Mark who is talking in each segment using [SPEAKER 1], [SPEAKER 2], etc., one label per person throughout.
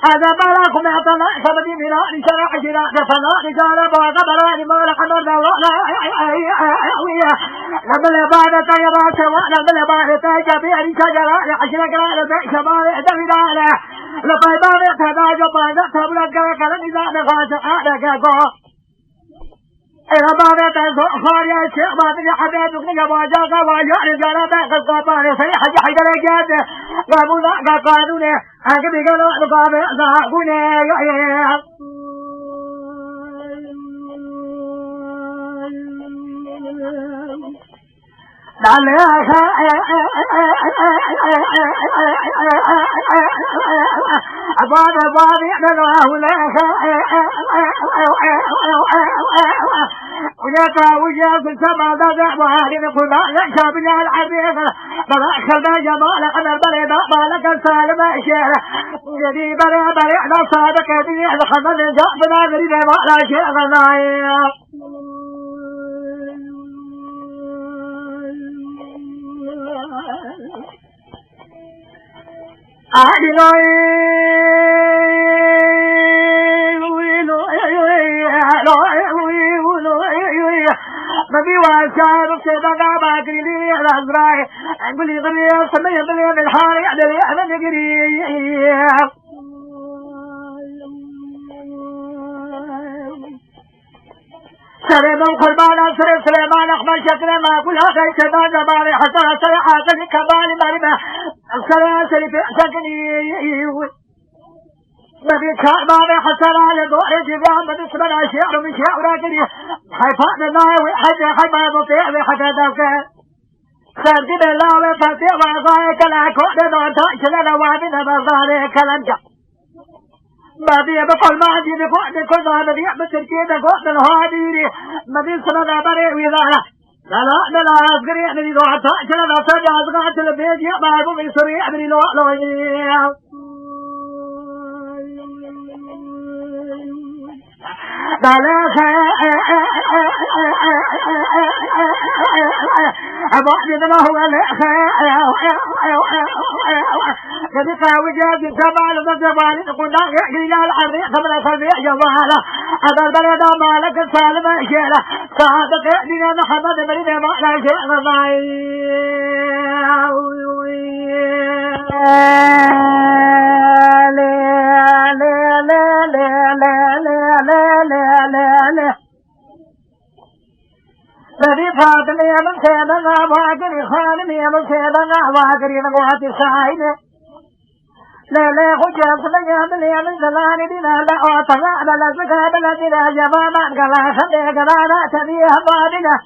[SPEAKER 1] هذا بلاكم يعطنا سبدي بنا لشرع جراء فنا رجال باغبراني ما لقدر دولنا لما بعد طيبا سواء لما بعد تجابي شجرة عشرة قرار بيش ما يدري لطيبا يتداج بعد تبلغ كلا نزال غاز عادك إذا بعد تنسوا خارج الشيء ما تجي حبيب نجا باجاك واجا رجال بيخ قابان سريح حيدر جاد قابونا قانونه أنك بيقولوا نقابل ذاقونه وجاء في السماء ذا وهذه القضاء يشرب لها العريق فذاك جمال قدر بلد مالك السالم الشيخ يدي بلد على صادق يدي خمد جاء بنا غريب ولا شيء غنايا نبي واشار سيدنا باكري لي الازراء انقلي غري سمي غري الحاري على اهل نجري سليمان قربان سليمان احمد شكل ما كل هذا شباب جبار حسن سيحات كمال مرمى سلاسل في سكني نبي كعبان حسن على دور جبال من اسم الاشياء من شيء راكني حيفان الناوي حما مطيع بحتى ذوك سرد بالله فتيع وعصايك لا كون نوتاش لنا وعدنا بظهرك لنجا ما بي بقول ما عندي بقعد كل هذا بيع بتركيبه قعد الهادي ما بي سنة بريء وذالا لا أصغري من لو عطاش لنا صدق أصغرت البيت يا بابو من سريع من لو أبعد الله كذلك وجاز الزمان والزمان قلنا إلى العريق من الخلفية جمالا هذا البلد مالك السالم شيلا صادق يأتينا محمد مريد ما لا شيء الذي فاتني من سيدنا واقري خالني من سيدنا واقري نقوات السعيد لا خجاب لي من زمان دينا لا أطلع لا زكاة لدينا جماما كلا خلي كلا تبيه بابنا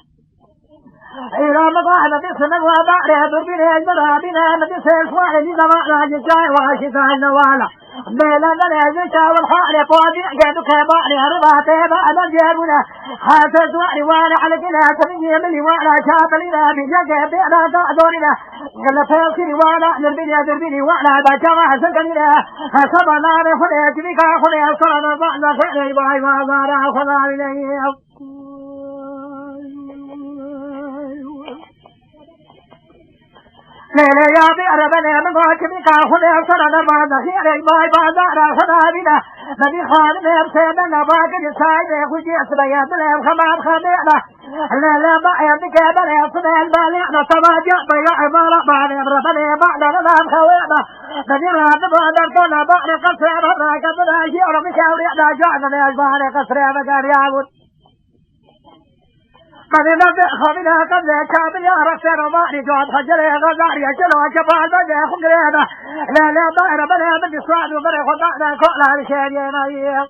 [SPEAKER 1] إلى مقاعد بسنا وبعرها بربنا أجبرابنا مدسل سوالي زمان جساي واشتاي نوالا بلا نجسا والحال قوادي جدك باري رباته بعد جابنا حاسس وعي وانا على كلا تبني ملي وانا شاب لنا بجاك بينا تعذرنا قال فيصير وانا دربني وانا بجمع سكننا حسبنا بخليك بك خليك صرنا بعد خير باي ما زارا خلا إليه ليلة يا بيربنا من قاكبك خليك صرنا بعد خير باي ما زارا خلا بنا نبي خالد سيدنا باقي سايد خوجي اسبيات لهم خمام خمينا لا ما يمك بلا سنين بالنا سواجع بيع مالا بعد ربنا بعد نام خوينا نبي راد بعد كنا بعد قصر ما كنا شيء مشاوري دا جعنا بعد قصر ما كان يعود من نبي خمينا قبل كامل يا رسول الله جواد حجر غزار يا جلو جبال ما خمرنا لا ما ربنا من يسوع وبر خدنا كل هالشيء يا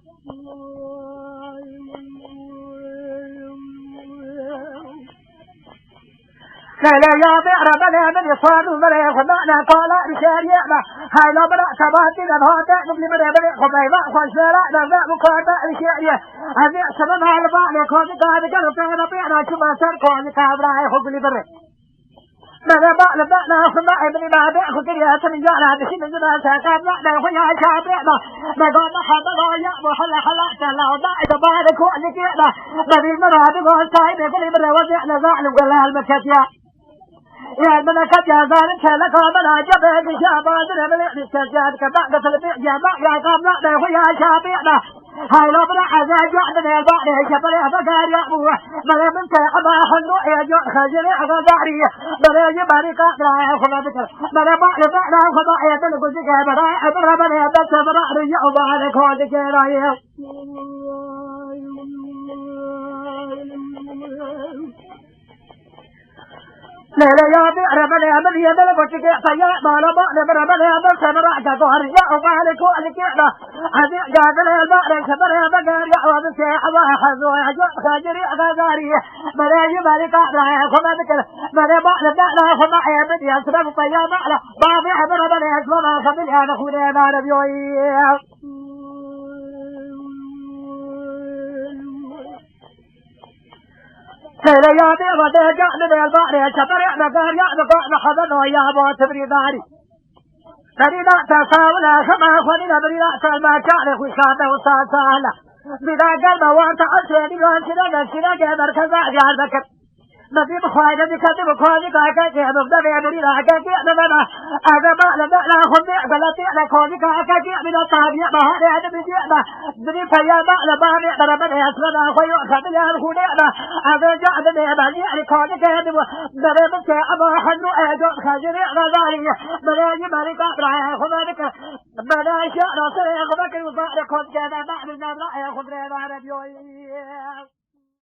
[SPEAKER 1] لا يا بئر بلا من يصاد وملا خدعنا قال بشاريعنا هاي لا بلا سباتنا هذا قبل ما بلا خبيبا خشلا لا لا مكاتا بشاريع هذه سبب على بعض كون قاعد قالوا فينا بيعنا شو ما صار كون كابرا يخبل برا بلا بعد بلا خما ابن ما بيع خدري من جانا بشين جنا ساكاب لا خويا شابعنا ما قال حدا يا وحلا حلا لا بعد بعد كون كده بدي مراد قال سايب كل مره وزعنا زعل ولا المكتيا يا الملكة يا ظالم كلك ومن عجبك شابات رملي بالسجاد كبعد تلبيع جماع يا قامنا له يا شابيعنا هاي لو بلا عزاج وعدنا البعض شبري فقال يا أبوه ملا من تيحبا حنو يا جو خجري أغزاري ملا يباري قادرا يا خلا بكر ملا بعد بعد خضاء يدلق زكا براء بربنا يدس براء رجع وبعدك ودك رايه لا لا يا بئر بلا من يدل بتك فيا بالا بالا بربنا يدل سمرا كقهر يا وبالك ولك يا هذه جادل البحر سمر يا بقر يا وذ سيحوا حزوا يا جو خجري غزاري بلا يبالك لا خما بكر بلا بالا بالا خما يا بدي اسرب فيا بالا بابي حبر بلا اسمع خبل يا اخويا ما ربيوي لا يا بئر بلا جادل البحر سمر يا بقر يا بقر حبنا يا ابو تبري داري بريدا تساولا خما خلينا بريدا سلما كان خشاده وساسالا بدا قلب وانت عسيني وانسنا نسنا جبر كذا جال بكر نبي بخواجه بكتب بخواجه كاكا كيادو بدبي بريدا كاكي أدبنا أدبا لبنا خمي بلاتي لكوجي كاكا كي أبنا طابيع بهاري أدبي جيئنا بري فياما لبامي دربنا يسرنا خويو خبيا الخونينا أدبا جعدنا بني لكوجي كيادو بري بكي أبا حنو أجو خجري غزاري بري جبري كابرا خمالك بنا شاء نصري خبكي وصاري كوجي كيادا بعد النبرا خضري بارد يوي